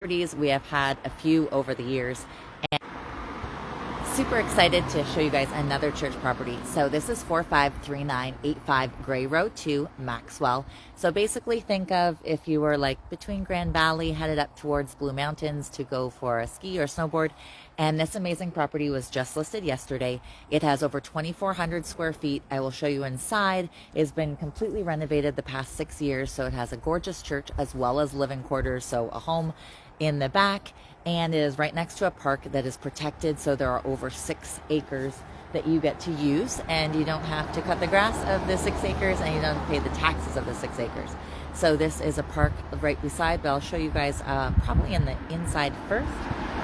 properties. We have had a few over the years, and super excited to show you guys another church property. So this is 453985 Gray Road 2, Maxwell. So basically think of if you were like between Grand Valley headed up towards Blue Mountains to go for a ski or snowboard. And this amazing property was just listed yesterday. It has over 2,400 square feet. I will show you inside. It's been completely renovated the past 6 years. So it has a gorgeous church as well as living quarters. So a home in the back, and it is right next to a park that is protected. So there are over 6 acres that you get to use, and you don't have to cut the grass of the 6 acres, and you don't pay the taxes of the 6 acres. So this is a park right beside, but I'll show you guys probably in the inside first,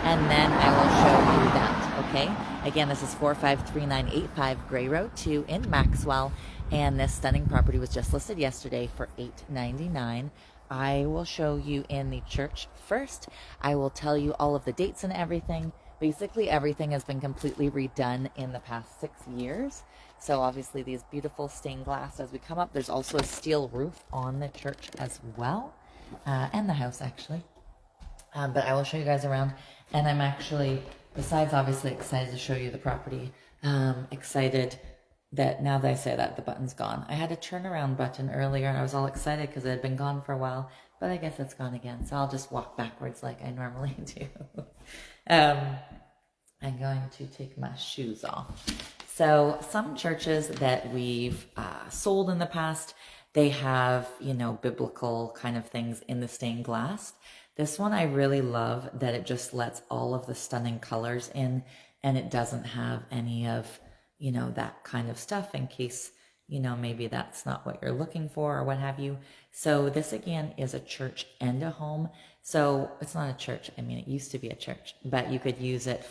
and then I will show you that, okay? Again, this is 453985 Gray Road 2 in Maxwell, and this stunning property was just listed yesterday for $899. I will show you in the church first. I will tell you all of the dates and everything. Basically, everything has been completely redone in the past 6 years. So obviously these beautiful stained glass as we come up. There's also a steel roof on the church as well, and the house actually. But I will show you guys around. And I'm actually, besides obviously excited to show you the property, excited that now that I say that, the button's gone. I had a turnaround button earlier and I was all excited because it had been gone for a while, but I guess it's gone again. So I'll just walk backwards like I normally do. I'm going to take my shoes off. So some churches that we've sold in the past, they have, biblical kind of things in the stained glass. This one I really love that it just lets all of the stunning colors in, and it doesn't have any of that kind of stuff in case, maybe that's not what you're looking for or what have you. So this again is a church and a home. So it's not a church. I mean, it used to be a church, but you could use it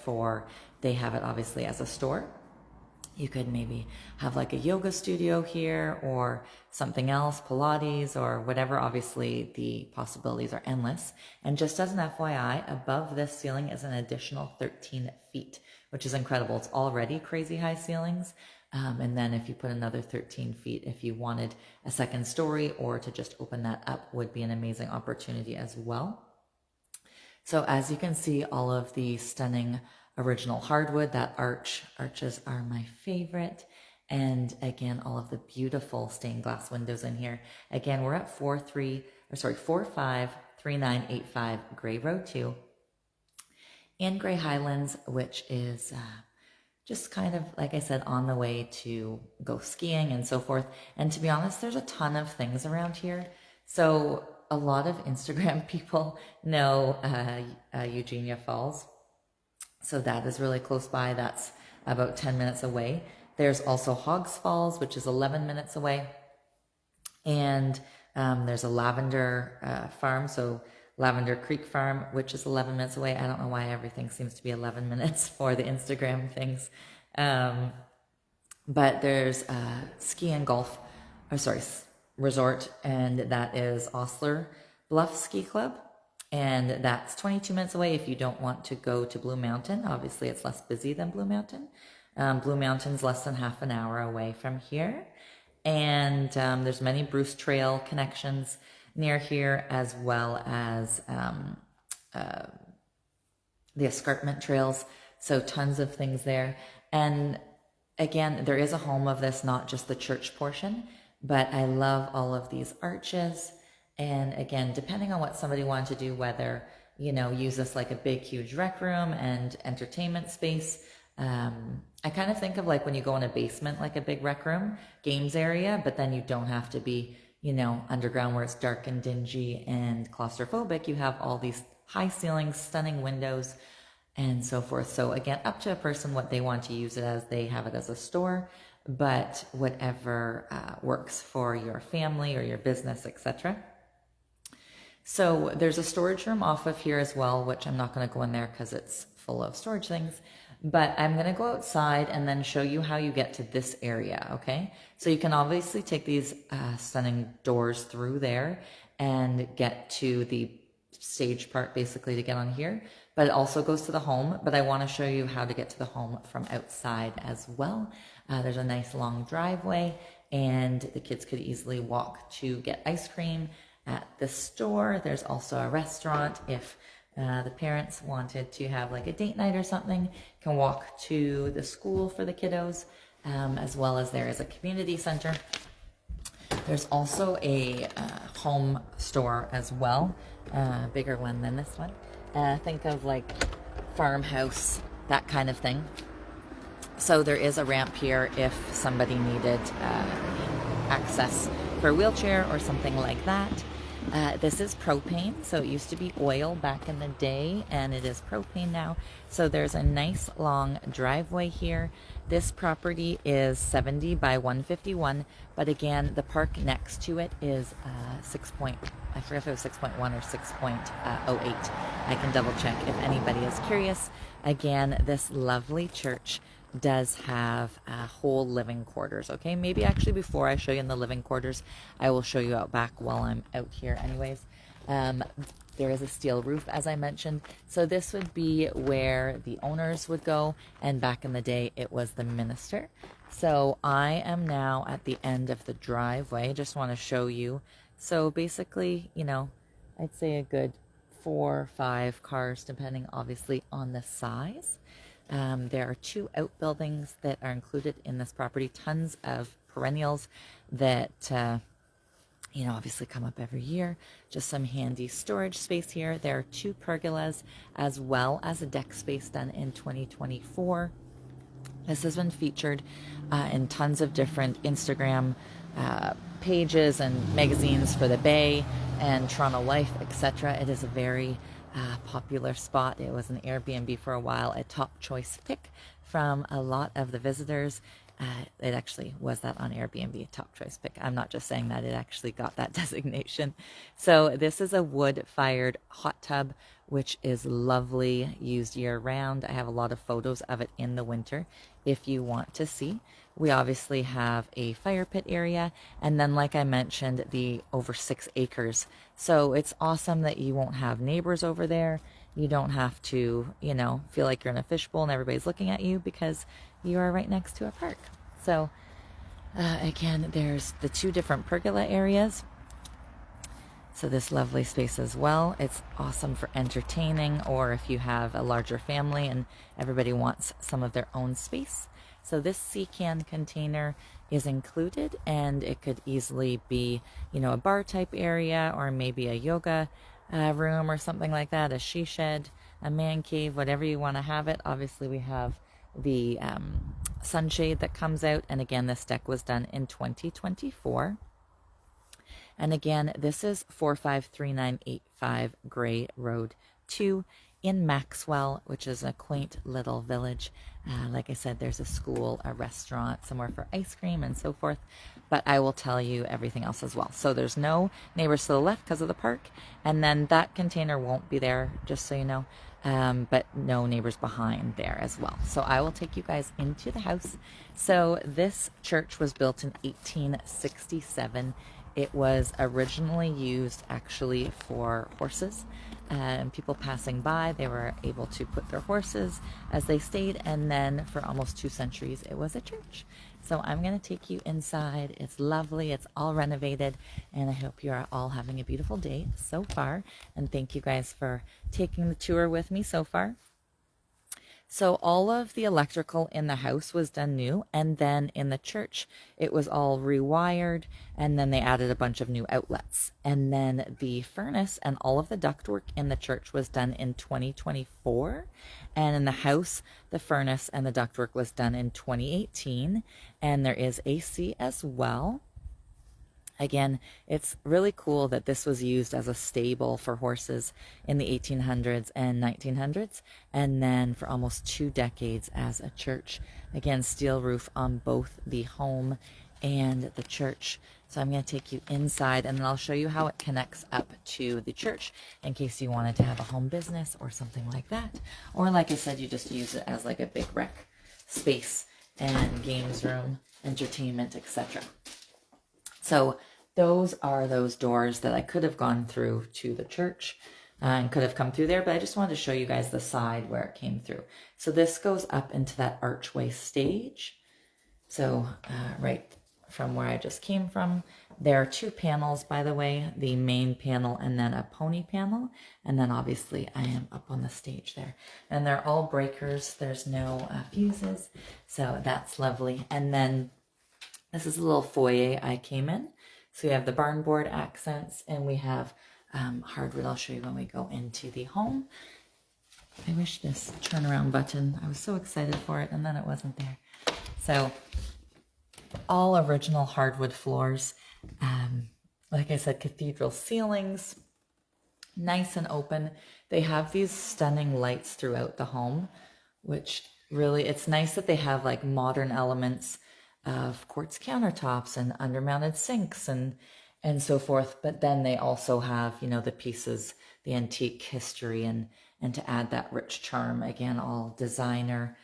they have it obviously as a store. You could maybe have like a yoga studio here or something else, Pilates or whatever. Obviously the possibilities are endless. And just as an FYI, above this ceiling is an additional 13 feet, which is incredible. It's already crazy high ceilings. And then if you put another 13 feet, if you wanted a second story or to just open that up, would be an amazing opportunity as well. So as you can see, all of the stunning original hardwood, that arches are my favorite. And again, all of the beautiful stained glass windows in here. Again, we're at 453985 Gray Road 2 in Grey Highlands, which is just kind of, like I said, on the way to go skiing and so forth. And to be honest, there's a ton of things around here. So a lot of Instagram people know Eugenia Falls. So that is really close by. That's about 10 minutes away. There's also Hogs Falls, which is 11 minutes away. And there's a lavender farm, so Lavender Creek Farm, which is 11 minutes away. I don't know why everything seems to be 11 minutes for the Instagram things. But there's ski and golf, resort, and that is Osler Bluff Ski Club. And that's 22 minutes away if you don't want to go to Blue Mountain. Obviously, it's less busy than Blue Mountain. Blue Mountain's less than half an hour away from here. And there's many Bruce Trail connections near here, as well as the escarpment trails. So tons of things there. And again, there is a home of this, not just the church portion, but I love all of these arches. And again, depending on what somebody wanted to do, whether, use this like a big, huge rec room and entertainment space. I kind of think of like when you go in a basement, like a big rec room, games area, but then you don't have to be, underground where it's dark and dingy and claustrophobic. You have all these high ceilings, stunning windows, and so forth. So again, up to a person what they want to use it as. They have it as a store, but whatever works for your family or your business, etc. So there's a storage room off of here as well, which I'm not going to go in there because it's full of storage things. But I'm going to go outside and then show you how you get to this area, okay? So you can obviously take these stunning doors through there and get to the stage part basically to get on here. But it also goes to the home. But I want to show you how to get to the home from outside as well. There's a nice long driveway, and the kids could easily walk to get ice cream at the store. There's also a restaurant if The parents wanted to have like a date night or something, can walk to the school for the kiddos, as well as there is a community center. There's also a home store as well, bigger one than this one. Think of like farmhouse, that kind of thing. So there is a ramp here if somebody needed access for a wheelchair or something like that. This is propane, so it used to be oil back in the day, and it is propane now. So there's a nice long driveway here. This property is 70 by 151, but again, the park next to it is I forget if it was 6.1 or 6.08. I can double check if anybody is curious. Again, this lovely church does have whole living quarters. Okay, maybe actually before I show you in the living quarters, I will show you out back while I'm out here anyways. There is a steel roof, as I mentioned, so this would be where the owners would go, and back in the day it was the minister. So I am now at the end of the driveway. Just want to show you. So basically, you know, I'd say a good 4 or 5 cars, depending obviously on the size. There are 2 outbuildings that are included in this property, tons of perennials that, you know, obviously come up every year. Just some handy storage space here. There are 2 pergolas as well as a deck space done in 2024. This has been featured in tons of different Instagram pages and magazines for the Bay and Toronto Life, etc. It is a very popular spot. It was an Airbnb for a while, a top choice pick from a lot of the visitors. It actually was that on Airbnb, top choice pick. I'm not just saying that, it actually got that designation. So this is a wood-fired hot tub, which is lovely, used year-round. I have a lot of photos of it in the winter if you want to see. We obviously have a fire pit area, and then like I mentioned, the over 6 acres. So it's awesome that you won't have neighbors over there. You don't have to, you know, feel like you're in a fishbowl and everybody's looking at you because you are right next to a park. So again, there's the 2 different pergola areas. So this lovely space as well. It's awesome for entertaining, or if you have a larger family and everybody wants some of their own space. So this sea can container is included, and it could easily be, you know, a bar type area, or maybe a yoga room or something like that, a she shed, a man cave, whatever you want to have it. Obviously we have the sunshade that comes out, and again, this deck was done in 2024. And again, this is 453985 Gray Road 2 in Maxwell, which is a quaint little village. Like I said, there's a school, a restaurant, somewhere for ice cream and so forth. But I will tell you everything else as well. So there's no neighbors to the left because of the park. And then that container won't be there, just so you know. But no neighbors behind there as well. So I will take you guys into the house. So this church was built in 1867. It was originally used actually for horses, and people passing by, they were able to put their horses as they stayed, and then for almost 2 centuries it was a church. So I'm going to take you inside. It's lovely, it's all renovated, and I hope you are all having a beautiful day so far, and thank you guys for taking the tour with me so far. So all of the electrical in the house was done new, and then in the church it was all rewired, and then they added a bunch of new outlets. And then the furnace and all of the ductwork in the church was done in 2024, and in the house the furnace and the ductwork was done in 2018, and there is AC as well. Again, it's really cool that this was used as a stable for horses in the 1800s and 1900s, and then for almost 2 decades as a church. Again, steel roof on both the home and the church. So I'm going to take you inside, and then I'll show you how it connects up to the church in case you wanted to have a home business or something like that. Or like I said, you just use it as like a big rec space and games room, entertainment, etc. So those are those doors that I could have gone through to the church and could have come through there, but I just wanted to show you guys the side where it came through. So this goes up into that archway stage. So right from where I just came from. There are 2 panels, by the way, the main panel and then a pony panel. And then obviously I am up on the stage there. And they're all breakers. There's no fuses. So that's lovely. And then this is a little foyer I came in. So we have the barn board accents and we have hardwood. I'll show you when we go into the home. I wish this turnaround button, I was so excited for it and then it wasn't there. So all original hardwood floors. Like I said, cathedral ceilings, nice and open. They have these stunning lights throughout the home, which really, it's nice that they have like modern elements of quartz countertops and undermounted sinks and so forth. But then they also have, you know, the pieces, the antique history and to add that rich charm, again, all designer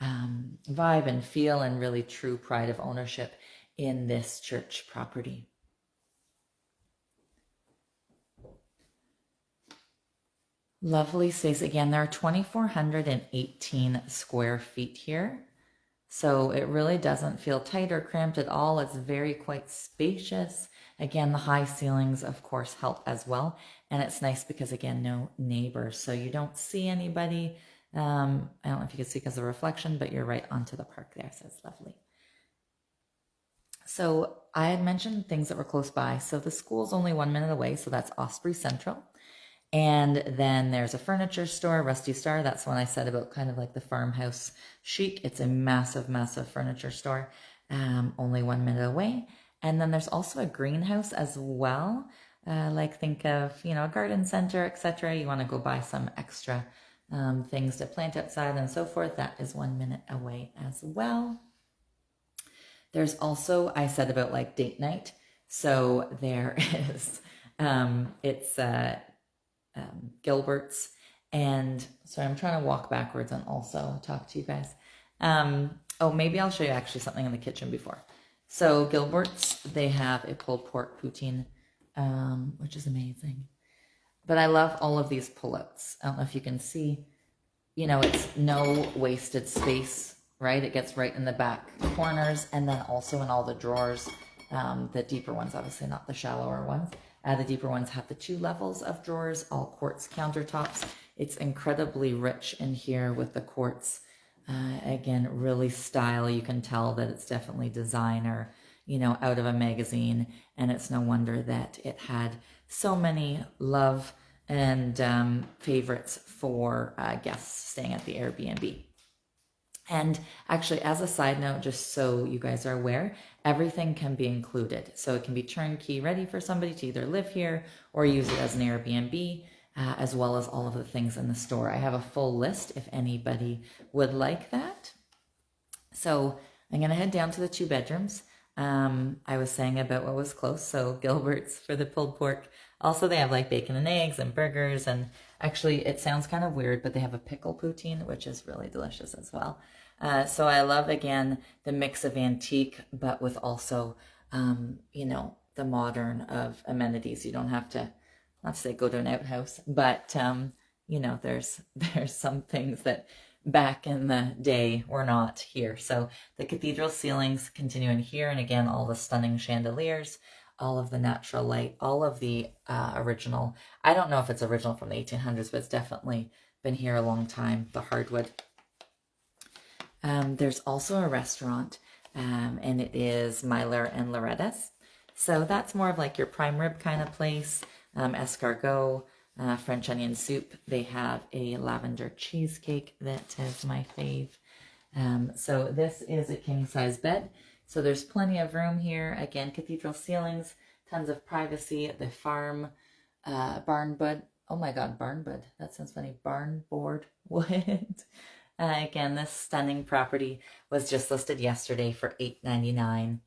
vibe and feel and really true pride of ownership in this church property. Lovely space. Again, there are 2,418 square feet here. So it really doesn't feel tight or cramped at all. It's very quite spacious. Again, the high ceilings, of course, help as well. And it's nice because, again, no neighbors. So you don't see anybody. I don't know if you can see because of the reflection, but you're right onto the park there. So it's lovely. So I had mentioned things that were close by. So the school's only 1 minute away. So that's Osprey Central. And then there's a furniture store, Rusty Star. That's one I said about kind of like the farmhouse chic. It's a massive, massive furniture store, only 1 minute away. And then there's also a greenhouse as well. Like think of, you know, a garden center, etc. You want to go buy some extra things to plant outside and so forth. That is 1 minute away as well. There's also, I said about like date night. So there is, it's Gilbert's, and sorry, I'm trying to walk backwards and also talk to you guys. Oh, maybe I'll show you actually something in the kitchen before. So Gilbert's, they have a pulled pork poutine, which is amazing. But I love all of these pullouts. I don't know if you can see, you know, it's no wasted space, right? It gets right in the back corners and then also in all the drawers, the deeper ones, obviously not the shallower ones. The deeper ones have the 2 levels of drawers, all quartz countertops. It's incredibly rich in here with the quartz. Again, really style. You can tell that it's definitely designer, you know, out of a magazine. And it's no wonder that it had so many love and favorites for guests staying at the Airbnb. And actually, as a side note, just so you guys are aware, everything can be included. So it can be turnkey ready for somebody to either live here or use it as an Airbnb, as well as all of the things in the store. I have a full list if anybody would like that. So I'm going to head down to the 2 bedrooms. I was saying about what was close. So Gilbert's for the pulled pork. Also, they have like bacon and eggs and burgers. And actually, it sounds kind of weird, but they have a pickle poutine, which is really delicious as well. So I love, again, the mix of antique, but with also, you know, the modern of amenities. You don't have to, not to say go to an outhouse, but, you know, there's some things that back in the day were not here. So the cathedral ceilings continue in here. And again, all the stunning chandeliers, all of the natural light, all of the original. I don't know if it's original from the 1800s, but it's definitely been here a long time, the hardwood. There's also a restaurant, and it is Myler and Loretta's. So that's more of like your prime rib kind of place, escargot, French onion soup. They have a lavender cheesecake that is my fave. So this is a king size bed. So there's plenty of room here. Again, cathedral ceilings, tons of privacy. The farm, barn bud. Oh my God, barn bud. That sounds funny. Barn board wood. Again, this stunning property was just listed yesterday for $899.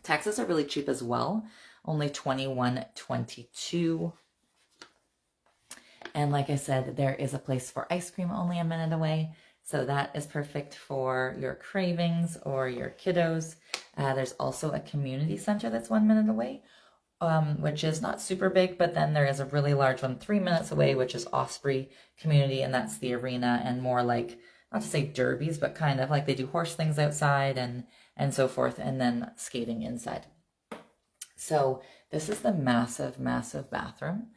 Taxes are really cheap as well, only $21.22. And like I said, there is a place for ice cream only a minute away. So that is perfect for your cravings or your kiddos. There's also a community center that's 1 minute away, which is not super big, but then there is a really large one 3 minutes away, which is Osprey Community, and that's the arena and more like, not to say derbies, but kind of like they do horse things outside and and so forth, and then skating inside. So this is the massive, massive bathroom.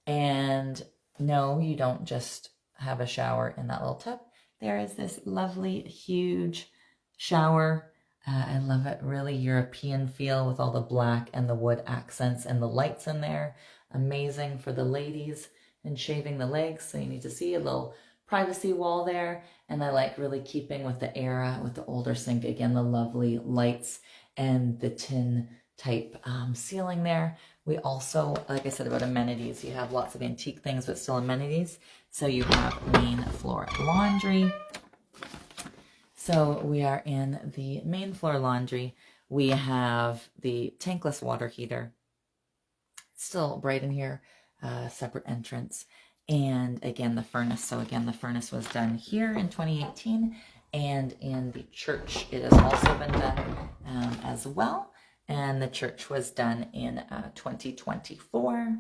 And no, you don't just have a shower in that little tub. There is this lovely, huge shower. I love it. Really European feel with all the black and the wood accents and the lights in there. Amazing for the ladies and shaving the legs. So you need to see a little privacy wall there. And I like really keeping with the era, with the older sink. Again, the lovely lights and the tin type ceiling there. We also, like I said about amenities, you have lots of antique things, but still amenities. So you have main floor laundry. So we are in the main floor laundry. We have the tankless water heater. Still bright in here, separate entrance. And again, the furnace. So again, the furnace was done here in 2018, and in the church it has also been done as well. And the church was done in 2024.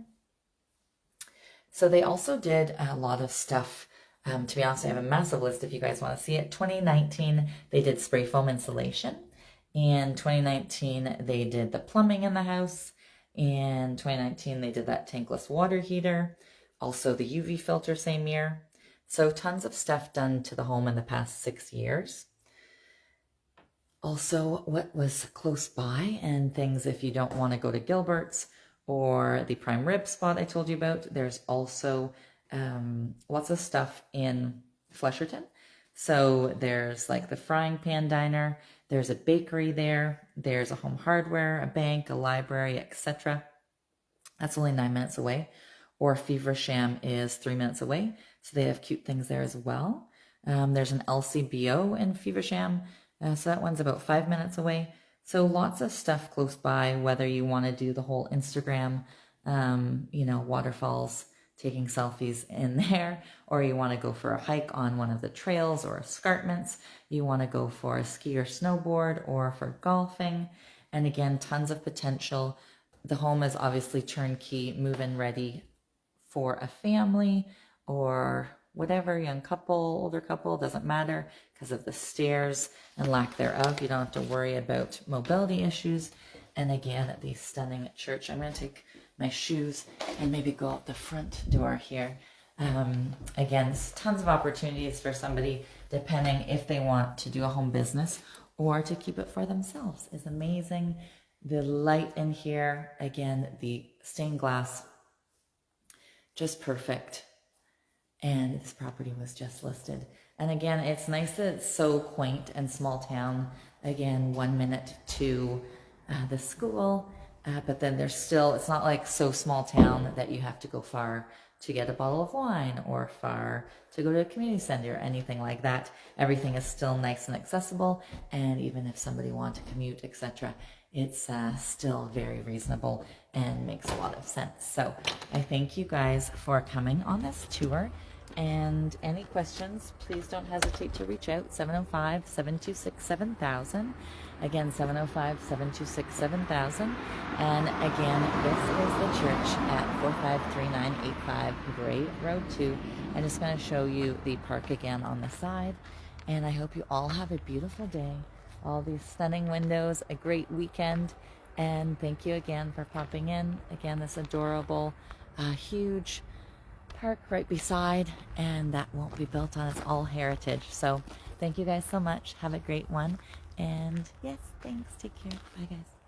So they also did a lot of stuff. To be honest, I have a massive list if you guys want to see it. 2019, they did spray foam insulation. In 2019, they did the plumbing in the house. In 2019, they did that tankless water heater. Also the UV filter same year. So tons of stuff done to the home in the past 6 years. Also, what was close by and things if you don't want to go to Gilbert's or the prime rib spot I told you about. There's also lots of stuff in Flesherton. So there's like the frying pan diner. There's a bakery there. There's a home hardware, a bank, a library, etc. That's only 9 minutes away. Or Feversham is 3 minutes away. So they have cute things there as well. There's an LCBO in Feversham. So that one's about 5 minutes away. So lots of stuff close by, whether you want to do the whole Instagram, waterfalls, taking selfies in there, or you want to go for a hike on one of the trails or escarpments. You want to go for a ski or snowboard or for golfing. And again, tons of potential. The home is obviously turnkey, move-in ready for a family or whatever, young couple, older couple, doesn't matter because of the stairs and lack thereof. You don't have to worry about mobility issues. And again, the stunning church. I'm going to take my shoes and maybe go out the front door here. Again, tons of opportunities for somebody, depending if they want to do a home business or to keep it for themselves. Is amazing. The light in here, again, the stained glass, just perfect. And this property was just listed. And again, it's nice that it's so quaint and small town. Again, 1 minute to the school, but then there's still, it's not like so small town that you have to go far to get a bottle of wine or far to go to a community center or anything like that. Everything is still nice and accessible. And even if somebody wants to commute, etc., it's still very reasonable and makes a lot of sense. So I thank you guys for coming on this tour. And any questions, please don't hesitate to reach out. 705-726-7000. Again, 705-726-7000. And again, this is the church at 453985 Gray Road 2. I'm just going to show you the park again on the side. And I hope you all have a beautiful day. All these stunning windows, a great weekend. And thank you again for popping in. Again, this adorable, huge park right beside, and that won't be built on. It's all heritage. So thank you guys so much. Have a great one. And yes, thanks. Take care. Bye, guys.